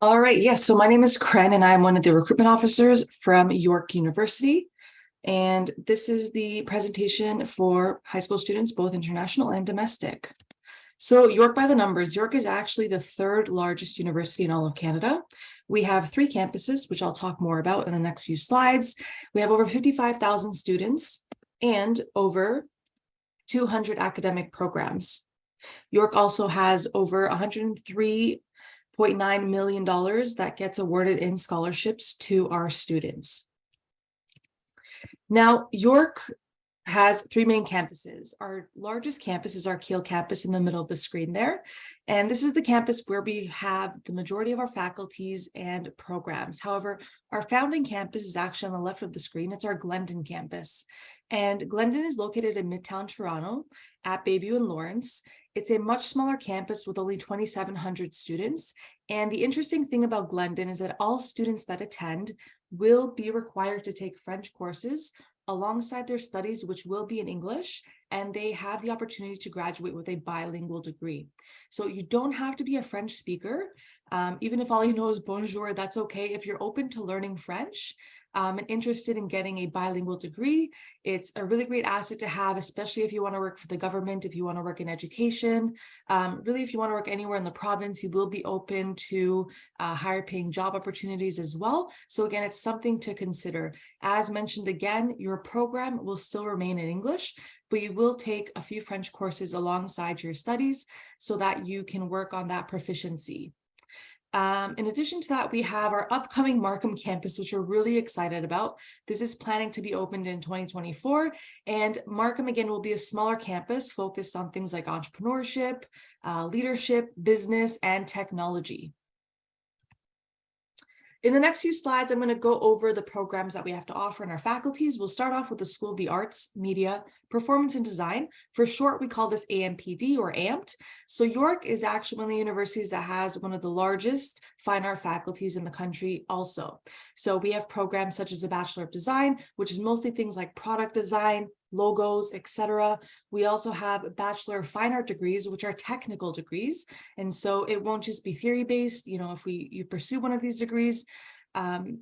All right, yes. So my name is Trent, and I'm one of the recruitment officers from York University. And this is the presentation for high school students, both international and domestic. So York by the numbers, York is actually the third largest university in all of Canada. We have 3 campuses, which I'll talk more about in the next few slides. We have over 55,000 students and over 200 academic programs. York also has over $103.9 million that gets awarded in scholarships to our students. Now, York has 3 main campuses. Our largest campus is our Keele campus in the middle of the screen there. And this is the campus where we have the majority of our faculties and programs. However, our founding campus is actually on the left of the screen. It's our Glendon campus. And Glendon is located in Midtown Toronto at Bayview and Lawrence. It's a much smaller campus with only 2,700 students. And the interesting thing about Glendon is that all students that attend will be required to take French courses alongside their studies, which will be in English, and they have the opportunity to graduate with a bilingual degree. So you don't have to be a French speaker. Even if all you know is bonjour, that's okay. If you're open to learning French, and interested in getting a bilingual degree, it's a really great asset to have, especially if you want to work for the government, if you want to work in education, really if you want to work anywhere in the province, you will be open to higher paying job opportunities as well. So again, it's something to consider. As mentioned again, your program will still remain in English, but you will take a few French courses alongside your studies so that you can work on that proficiency. In addition to that, we have our upcoming Markham campus, which we're really excited about. This is planning to be opened in 2024. And Markham, again, will be a smaller campus focused on things like entrepreneurship, leadership, business, and technology. In the next few slides, I'm going to go over the programs that we have to offer in our faculties. We'll start off with the School of the Arts, Media, Performance and Design. For short, we call this AMPD or AMPD. So York is actually one of the universities that has one of the largest fine art faculties in the country also. So we have programs such as a Bachelor of Design, which is mostly things like product design, logos, etc. We also have Bachelor of Fine Art degrees, which are technical degrees. And so it won't just be theory-based. You know, if you pursue one of these degrees,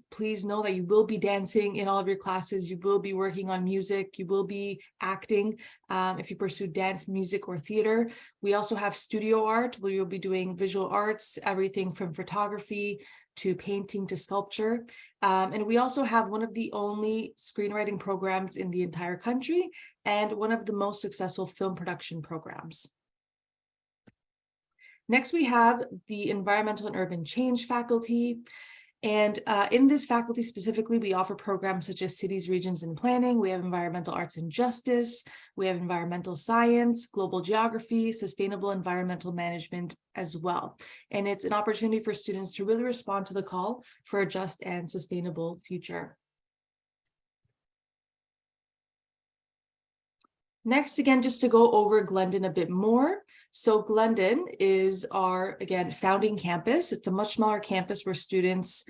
please know that you will be dancing in all of your classes. You will be working on music. You will be acting if you pursue dance, music, or theater. We also have studio art, where you'll be doing visual arts, everything from photography to painting to sculpture. And we also have one of the only screenwriting programs in the entire country and one of the most successful film production programs. Next, we have the Environmental and Urban Change faculty. And in this faculty specifically, we offer programs such as Cities, Regions, and Planning. We have Environmental Arts and Justice. We have Environmental Science, Global Geography, Sustainable Environmental Management as well. And it's an opportunity for students to really respond to the call for a just and sustainable future. Next, again, just to go over Glendon a bit more. So Glendon is our, again, founding campus. It's a much smaller campus where students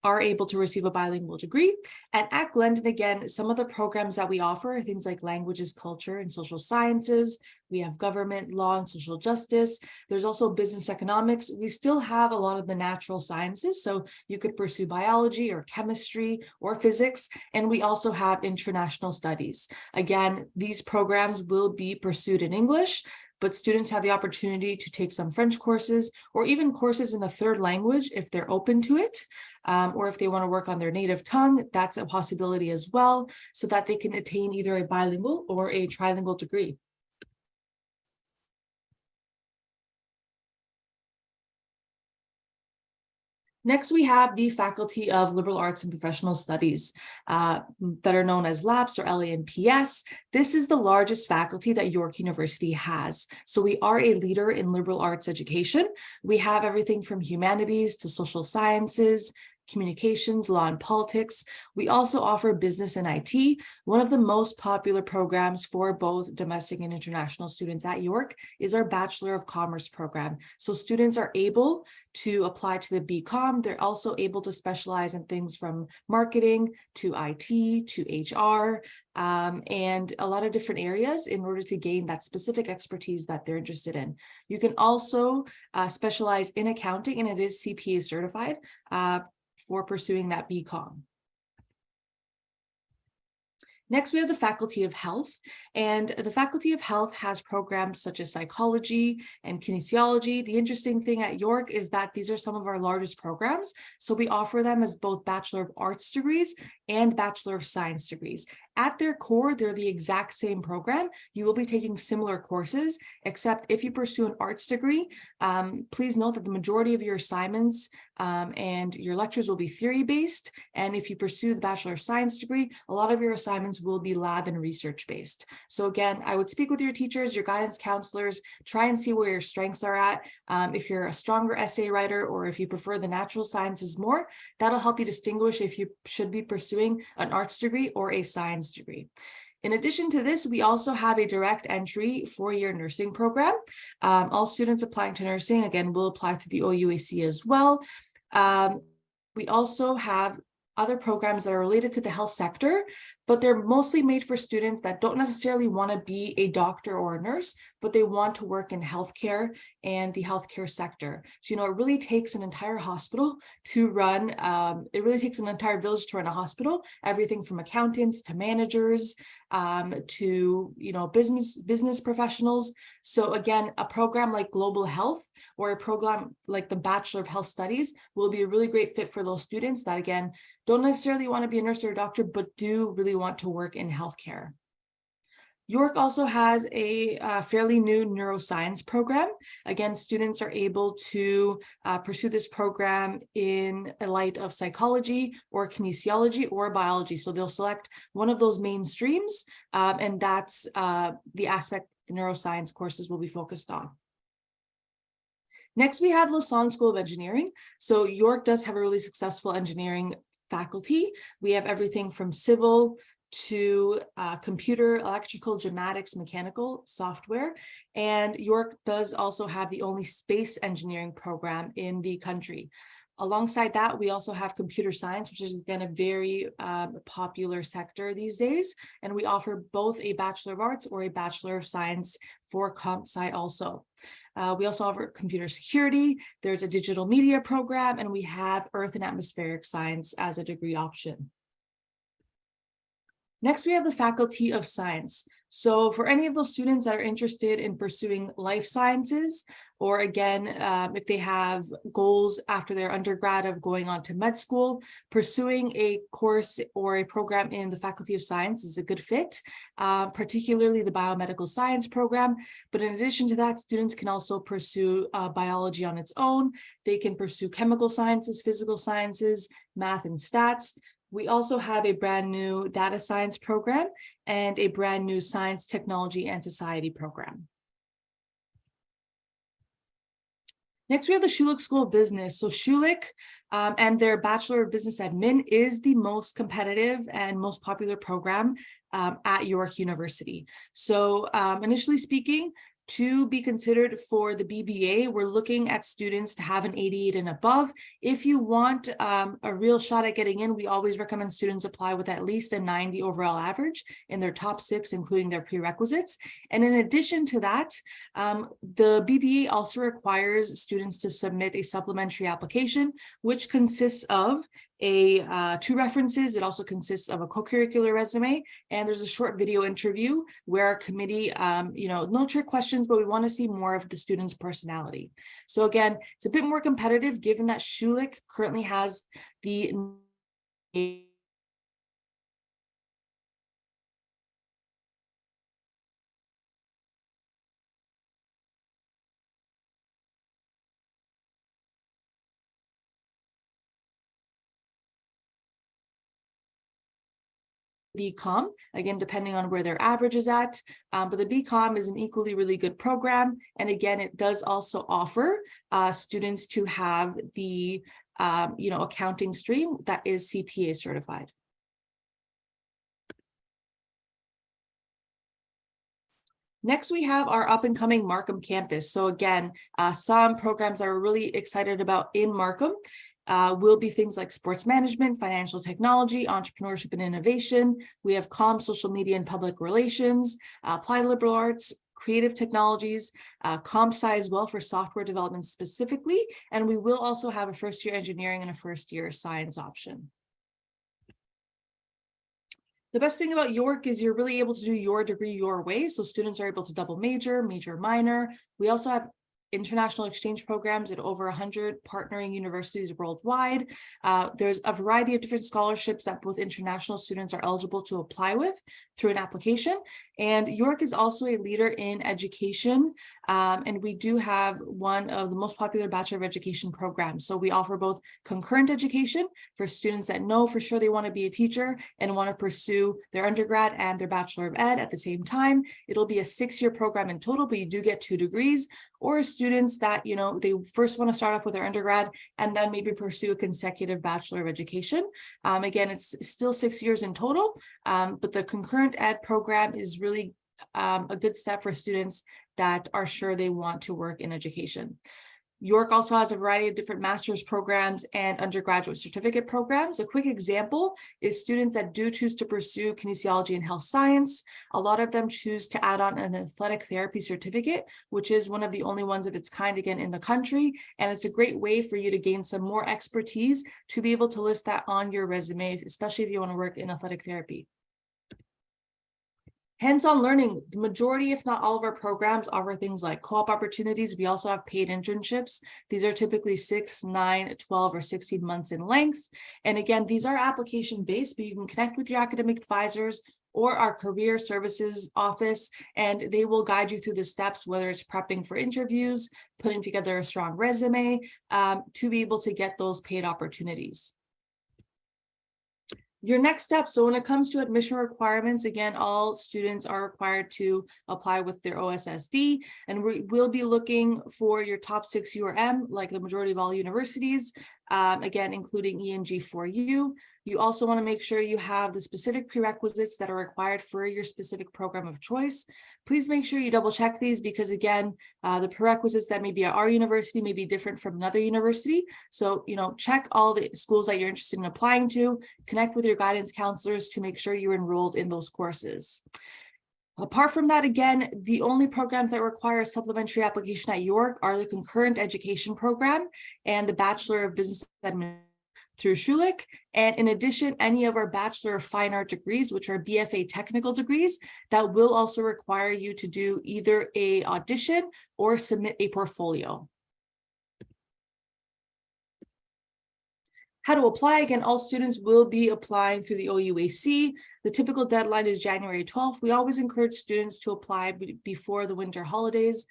are able to receive a bilingual degree. And at Glendon, again, some of the programs that we offer are things like languages, culture, and social sciences. We have government, law, and social justice. There's also business economics. We still have a lot of the natural sciences, so you could pursue biology or chemistry or physics. And we also have international studies. Again, these programs will be pursued in English, but students have the opportunity to take some French courses or even courses in a third language if they're open to it, or if they want to work on their native tongue, that's a possibility as well, so that they can attain either a bilingual or a trilingual degree. Next, we have the Faculty of Liberal Arts and Professional Studies, that are known as LAPS or LANPS. This is the largest faculty that York University has. So we are a leader in liberal arts education. We have everything from humanities to social sciences, communications, law and politics. We also offer business and IT. One of the most popular programs for both domestic and international students at York is our Bachelor of Commerce program. So students are able to apply to the BCom. They're also able to specialize in things from marketing to IT to HR and a lot of different areas in order to gain that specific expertise that they're interested in. You can also specialize in accounting, and it is CPA certified for pursuing that BCom. Next, we have the Faculty of Health, and the Faculty of Health has programs such as psychology and kinesiology. The interesting thing at York is that these are some of our largest programs, so we offer them as both Bachelor of Arts degrees and Bachelor of Science degrees. At their core, they're the exact same program. You will be taking similar courses, except if you pursue an arts degree, please note that the majority of your assignments and your lectures will be theory-based. And if you pursue the Bachelor of Science degree, a lot of your assignments will be lab and research-based. So again, I would speak with your teachers, your guidance counselors, try and see where your strengths are at. If you're a stronger essay writer, or if you prefer the natural sciences more, that'll help you distinguish if you should be pursuing an arts degree or a science degree. In addition to this, we also have a direct entry 4-year nursing program. All students applying to nursing, again, will apply to the OUAC as well. We also have other programs that are related to the health sector, but they're mostly made for students that don't necessarily want to be a doctor or a nurse, but they want to work in healthcare and the healthcare sector. So, it really takes an entire hospital to run, it really takes an entire village to run a hospital, everything from accountants to managers to, business professionals. So again, a program like Global Health or a program like the Bachelor of Health Studies will be a really great fit for those students that, again, don't necessarily want to be a nurse or a doctor, but do really want to work in healthcare. York also has a fairly new neuroscience program. Again, students are able to pursue this program in a light of psychology or kinesiology or biology. So they'll select one of those main streams, and that's the aspect the neuroscience courses will be focused on. Next, we have Lausanne School of Engineering. So York does have a really successful engineering faculty. We have everything from civil to computer, electrical, geomatics, mechanical, software. And York does also have the only space engineering program in the country. Alongside that, we also have computer science, which is again a very popular sector these days. And we offer both a Bachelor of Arts or a Bachelor of Science for comp sci also. We also offer computer security, there's a digital media program, and we have earth and atmospheric science as a degree option. Next, we have the Faculty of Science. So for any of those students that are interested in pursuing life sciences, or again, if they have goals after their undergrad of going on to med school, pursuing a course or a program in the Faculty of Science is a good fit, particularly the biomedical science program. But in addition to that, students can also pursue biology on its own. They can pursue chemical sciences, physical sciences, math and stats. We also have a brand new data science program and a brand new science, technology, and society program. Next, we have the Schulich School of Business. So Schulich and their Bachelor of Business Admin is the most competitive and most popular program at York University. So initially speaking, to be considered for the BBA, we're looking at students to have an 88 and above. If you want a real shot at getting in, we always recommend students apply with at least a 90 overall average in their top 6, including their prerequisites. And in addition to that, the BBA also requires students to submit a supplementary application, which consists of 2 references. It also consists of a co-curricular resume, and there's a short video interview where our committee, no trick questions, but we want to see more of the student's personality. So again, it's a bit more competitive given that Schulich currently has the BCom, again, depending on where their average is at. But the BCom is an equally really good program. And again, it does also offer students to have the accounting stream that is CPA certified. Next, we have our up and coming Markham campus. So again, some programs that we're really excited about in Markham will be things like sports management, financial technology, entrepreneurship and innovation. We have comm, social media and public relations, applied liberal arts, creative technologies, comp sci as well for software development specifically. And we will also have a first year engineering and a first year science option. The best thing about York is you're really able to do your degree your way. So students are able to double major, minor. We also have international exchange programs at over 100 partnering universities worldwide. There's a variety of different scholarships that both international students are eligible to apply with through an application. And York is also a leader in education. And we do have one of the most popular Bachelor of Education programs. So we offer both concurrent education for students that know for sure they want to be a teacher and want to pursue their undergrad and their Bachelor of Ed at the same time. It'll be a 6-year program in total, but you do get 2 degrees. Or students that, they first want to start off with their undergrad and then maybe pursue a consecutive Bachelor of Education. Again, it's still 6 years in total, but the concurrent ed program is really a good step for students that are sure they want to work in education. York also has a variety of different master's programs and undergraduate certificate programs. A quick example is students that do choose to pursue kinesiology and health science. A lot of them choose to add on an athletic therapy certificate, which is one of the only ones of its kind, again, in the country. And it's a great way for you to gain some more expertise to be able to list that on your resume, especially if you want to work in athletic therapy. Hands-on learning, the majority, if not all of our programs offer things like co-op opportunities. We also have paid internships. These are typically 6, 9, 12, or 16 months in length. And again, these are application-based, but you can connect with your academic advisors or our career services office, and they will guide you through the steps, whether it's prepping for interviews, putting together a strong resume, to be able to get those paid opportunities. Your next step, so when it comes to admission requirements, again, all students are required to apply with their OSSD, and we will be looking for your top 6 URM, like the majority of all universities, again, including ENG4U. You also want to make sure you have the specific prerequisites that are required for your specific program of choice. Please make sure you double check these because, again, the prerequisites that may be at our university may be different from another university. So, check all the schools that you're interested in applying to, connect with your guidance counselors to make sure you're enrolled in those courses. Apart from that, again, the only programs that require a supplementary application at York are the concurrent education program and the Bachelor of Business Administration through Schulich. And in addition, any of our Bachelor of Fine Art degrees, which are BFA technical degrees, that will also require you to do either an audition or submit a portfolio. How to apply, again, all students will be applying through the OUAC. The typical deadline is January 12th. We always encourage students to apply before the winter holidays.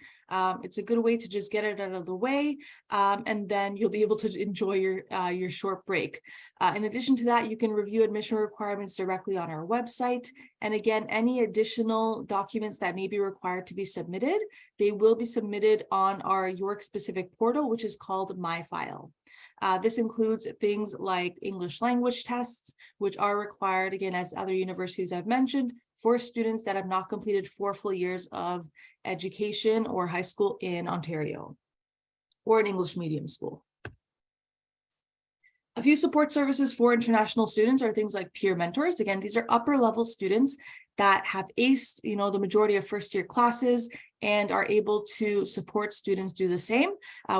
It's a good way to just get it out of the way, and then you'll be able to enjoy your short break. In addition to that, you can review admission requirements directly on our website. And again, any additional documents that may be required to be submitted, they will be submitted on our York-specific portal, which is called MyFile. This includes things like English language tests, which are required, again, as other universities I've mentioned, for students that have not completed 4 full years of education or high school in Ontario or an English medium school. A few support services for international students are things like peer mentors. Again, these are upper level students that have aced, the majority of first year classes and are able to support students do the same.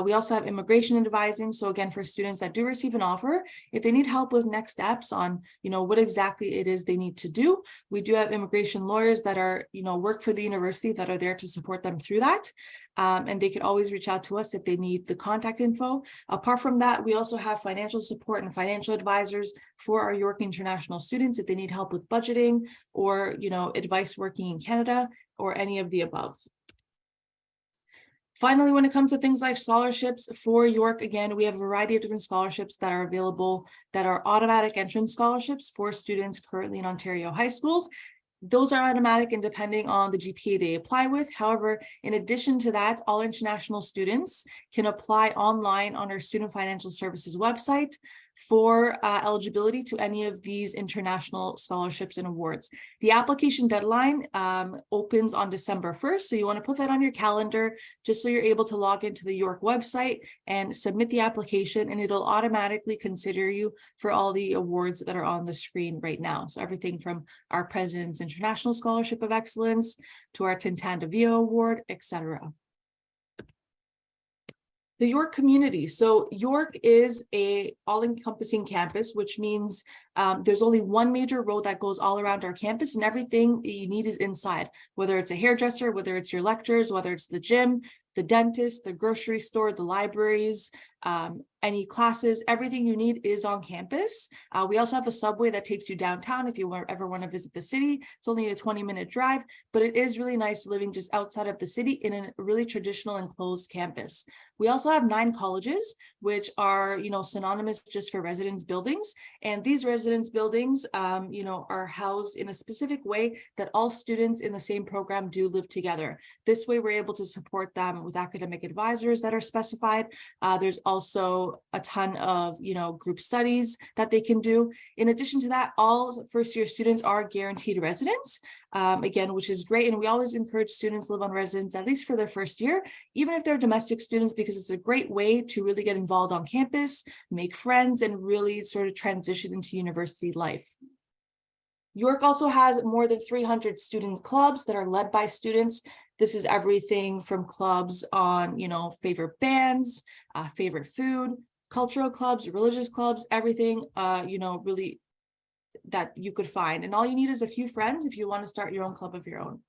We also have immigration advising. So again, for students that do receive an offer, if they need help with next steps on, what exactly it is they need to do, we do have immigration lawyers that are, work for the university that are there to support them through that. And they could always reach out to us if they need the contact info. Apart from that, we also have financial support and financial advisors for our York international students if they need help with budgeting or, advice working in Canada or any of the above. Finally, when it comes to things like scholarships for York, again, we have a variety of different scholarships that are available that are automatic entrance scholarships for students currently in Ontario high schools. Those are automatic and depending on the GPA they apply with. However, in addition to that, all international students can apply online on our Student Financial Services website for eligibility to any of these international scholarships and awards. The application deadline opens on December 1st. So you want to put that on your calendar just so you're able to log into the York website and submit the application, and it'll automatically consider you for all the awards that are on the screen right now. So everything from our President's International Scholarship of Excellence to our Tintin Vio Award, etc. The York community. So York is a all-encompassing campus, which means there's only one major road that goes all around our campus, and everything that you need is inside, whether it's a hairdresser, whether it's your lectures, whether it's the gym, the dentist, the grocery store, the libraries, any classes, everything you need is on campus. We also have a subway that takes you downtown if you ever want to visit the city. It's only a 20-minute drive, but it is really nice living just outside of the city in a really traditional enclosed campus. We also have 9 colleges, which are, synonymous just for residence buildings. And these residence buildings, are housed in a specific way that all students in the same program do live together. This way, we're able to support them with academic advisors that are specified. There's also a ton of, group studies that they can do. In addition to that, all first-year students are guaranteed residence, again, which is great. And we always encourage students to live on residence, at least for their first year, even if they're domestic students, because it's a great way to really get involved on campus, make friends, and really sort of transition into university life. York also has more than 300 student clubs that are led by students. This is everything from clubs on, favorite bands, favorite food, cultural clubs, religious clubs, everything, really that you could find. And all you need is a few friends if you want to start your own club of your own.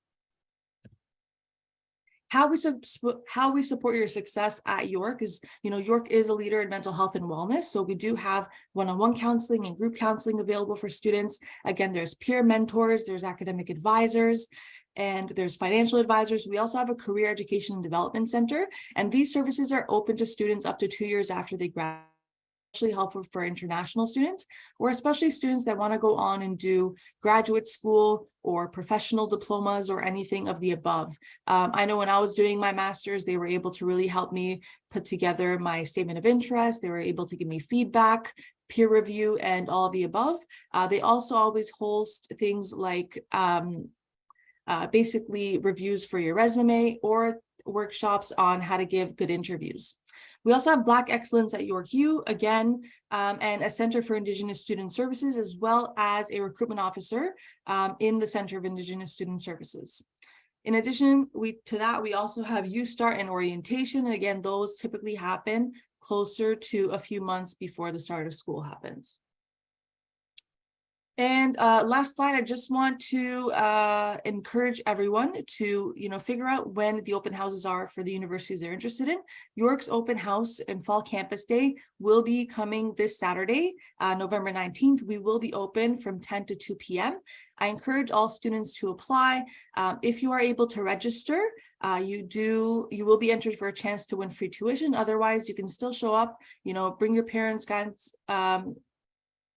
How we support your success at York is, York is a leader in mental health and wellness. So we do have one-on-one counseling and group counseling available for students. Again, there's peer mentors, there's academic advisors, and there's financial advisors. We also have a career education and development center, and these services are open to students up to 2 years after they graduate. Helpful for international students, or especially students that want to go on and do graduate school or professional diplomas or anything of the above. I know when I was doing my master's, they were able to really help me put together my statement of interest. They were able to give me feedback, peer review, and all of the above. They also always host things like basically reviews for your resume or workshops on how to give good interviews. We also have Black Excellence at York U, again, and a Center for Indigenous Student Services, as well as a recruitment officer in the Center of Indigenous Student Services. In addition to that, we also have U Start and orientation. And again, those typically happen closer to a few months before the start of school happens. And last slide, I just want to encourage everyone to, figure out when the open houses are for the universities they're interested in. York's open house and fall campus day will be coming this Saturday, November 19th. We will be open from 10 to 2 p.m. I encourage all students to apply. If you are able to register, you will be entered for a chance to win free tuition. Otherwise, you can still show up, bring your parents, guys,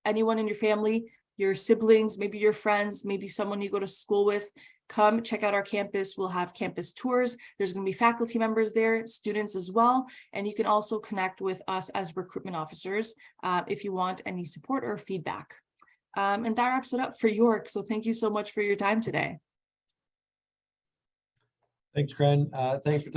anyone in your family, your siblings, maybe your friends, maybe someone you go to school with. Come check out our campus. We'll have campus tours. There's going to be faculty members there, students as well. And you can also connect with us as recruitment officers if you want any support or feedback. And that wraps it up for York. So thank you so much for your time today. Thanks, Kren. Thanks for telling